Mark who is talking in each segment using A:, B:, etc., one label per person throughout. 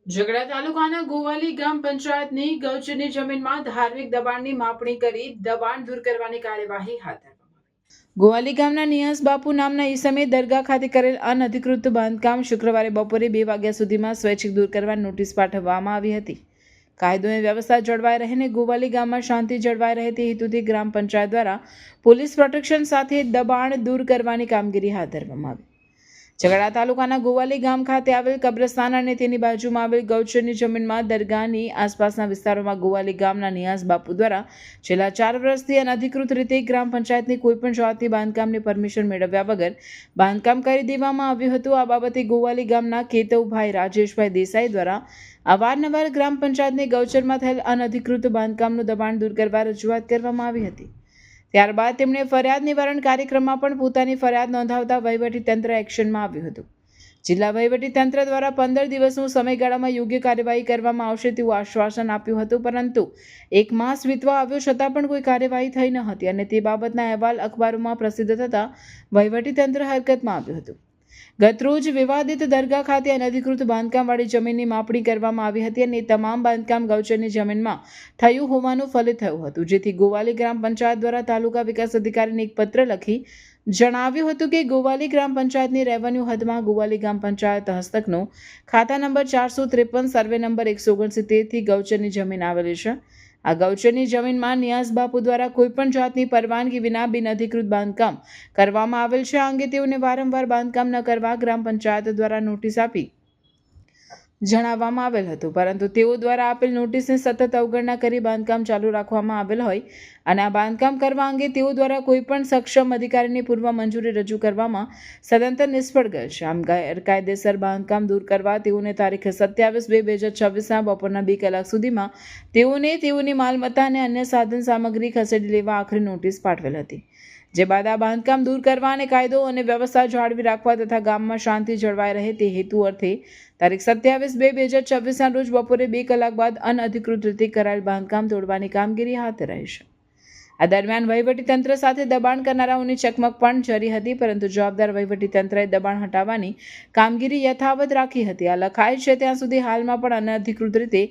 A: ઝઘડા તાલુકાના ગોવાલી ગ્રામ પંચાયતની ગૌચરની જમીનમાં ધાર્મિક દબાણની માપણી કરી દબાણ દૂર કરવાની કાર્યવાહી હાથ ધરવામાં આવી। ગોવાલી ગામના નિયાસ બાપુ નામના ઈસમે દરગાહ ખાતે કરેલ અનધિકૃત બાંધકામ શુક્રવારે બપોરે 2 વાગ્યા સુધીમાં સ્વૈચ્છિક દૂર કરવાની નોટિસ પાઠવવામાં આવી હતી। કાયદો અને વ્યવસ્થા જળવાઈ રહીને ગોવાલી ગામમાં શાંતિ જળવાઈ રહે તે હેતુથી ગ્રામ પંચાયત દ્વારા પોલીસ પ્રોટેક્શન સાથે દબાણ દૂર કરવાની કામગીરી હાથ ધરવામાં આવી। ઝઘડા તાલુકાના ગોવાલી ગામ ખાતે આવેલ કબ્રસ્તાન અને તેની બાજુમાં આવેલ ગૌચરની જમીનમાં દરગાહની આસપાસના વિસ્તારોમાં ગોવાલી ગામના નિયાઝ બાપુ દ્વારા છેલ્લા 4 વર્ષથી અનધિકૃત રીતે ગ્રામ પંચાયતની કોઈપણ જાતની બાંધકામની પરમિશન મેળવ્યા વગર બાંધકામ કરી દેવામાં આવ્યું હતું। આ બાબતે ગોવાલી ગામના કેતવભાઈ રાજેશભાઈ દેસાઈ દ્વારા અવારનવાર ગ્રામ પંચાયતની ગૌચરમાં થયેલ અનધિકૃત બાંધકામનું દબાણ દૂર કરવા રજૂઆત કરવામાં આવી હતી। ત્યારબાદ તેમણે ફરિયાદ નિવારણ કાર્યક્રમમાં પણ પોતાની ફરિયાદ નોંધાવતા વહીવટીતંત્ર એક્શનમાં આવ્યું હતું। જિલ્લા વહીવટીતંત્ર દ્વારા 15 દિવસનો સમયગાળામાં યોગ્ય કાર્યવાહી કરવામાં આવશે તેવું આશ્વાસન આપ્યું હતું, પરંતુ 1 માસ વીતવા આવ્યો છતાં પણ કોઈ કાર્યવાહી થઈ ન હતી અને તે બાબતના અહેવાલ અખબારોમાં પ્રસિદ્ધ થતાં વહીવટીતંત્ર હરકતમાં આવ્યું હતું। ગતરોજ વિવાદિત દરગાહ ખાતે અનધિકૃત બાંધકામવાળી જમીનની માપણી કરવામાં આવી હતી અને તમામ બાંધકામ ગૌચરની જમીનમાં થયું હોવાનું ફલિત થયું હતું, જેથી ગોવાલી ગ્રામ પંચાયત દ્વારા તાલુકા વિકાસ અધિકારીને એક પત્ર લખી જણાવ્યું હતું કે ગોવાલી ગ્રામ પંચાયતની રેવન્યુ હદમાં ગોવાલી ગ્રામ પંચાયત હસ્તકનો ખાતા નંબર 453 સર્વે નંબર 169 થી ગૌચરની જમીન આવેલી છે। આ ગૌચરની જમીનમાં નિયાઝ બાપુ દ્વારા કોઈપણ જાતની પરવાનગી વિના બિનઅધિકૃત બાંધકામ કરવામાં આવેલ છે। આ અંગે તેઓને વારંવાર બાંધકામ ન કરવા ગ્રામ પંચાયત દ્વારા નોટિસ આપી જણાવવામાં આવેલ હતું, પરંતુ તેઓ દ્વારા આપેલ નોટિસને સતત અવગણના કરી બાંધકામ ચાલુ રાખવામાં આવેલ હોય અને આ બાંધકામ કરવા અંગે તેઓ દ્વારા કોઈપણ સક્ષમ અધિકારીની પૂર્વ મંજૂરી રજૂ કરવામાં સદંતર નિષ્ફળ ગયેલ છે। આમ ગેરકાયદેસર બાંધકામ દૂર કરવા તેઓને તારીખ 27/2/2024ના બપોરના 2 કલાક સુધીમાં તેઓને તેઓની માલમત્તા અને અન્ય સાધન સામગ્રી ખસેડી લેવા આખરી નોટિસ પાઠવેલ હતી, જે બાદ આ બાંધકામ દૂર કરવા અને કાયદો અને વ્યવસ્થા જાળવી રાખવા તથા ગામમાં શાંતિ જળવાઈ રહે તે હેતુ અર્થે તારીખ 27/2/2024ના રોજ બપોરે 2 કલાક બાદ અનધિકૃત રીતે કરાયેલ બાંધકામ તોડવાની કામગીરી હાથ ધરાઈ છે। આ દરમિયાન વહીવટીતંત્ર સાથે દબાણ કરનારાઓની ચકમક પણ જારી હતી, પરંતુ જવાબદાર વહીવટીતંત્રએ દબાણ હટાવવાની કામગીરી યથાવત રાખી હતી। આ લખાય છે ત્યાં સુધી હાલમાં પણ અનધિકૃત રીતે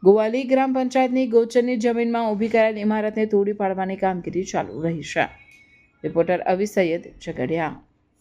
A: ગોવાલી ગ્રામ પંચાયતની ગૌચરની જમીનમાં ઊભી કરાયેલ ઇમારતને તોડી પાડવાની કામગીરી ચાલુ રહી છે। રિપોર્ટર અવી સૈયદ, ઝઘડિયા।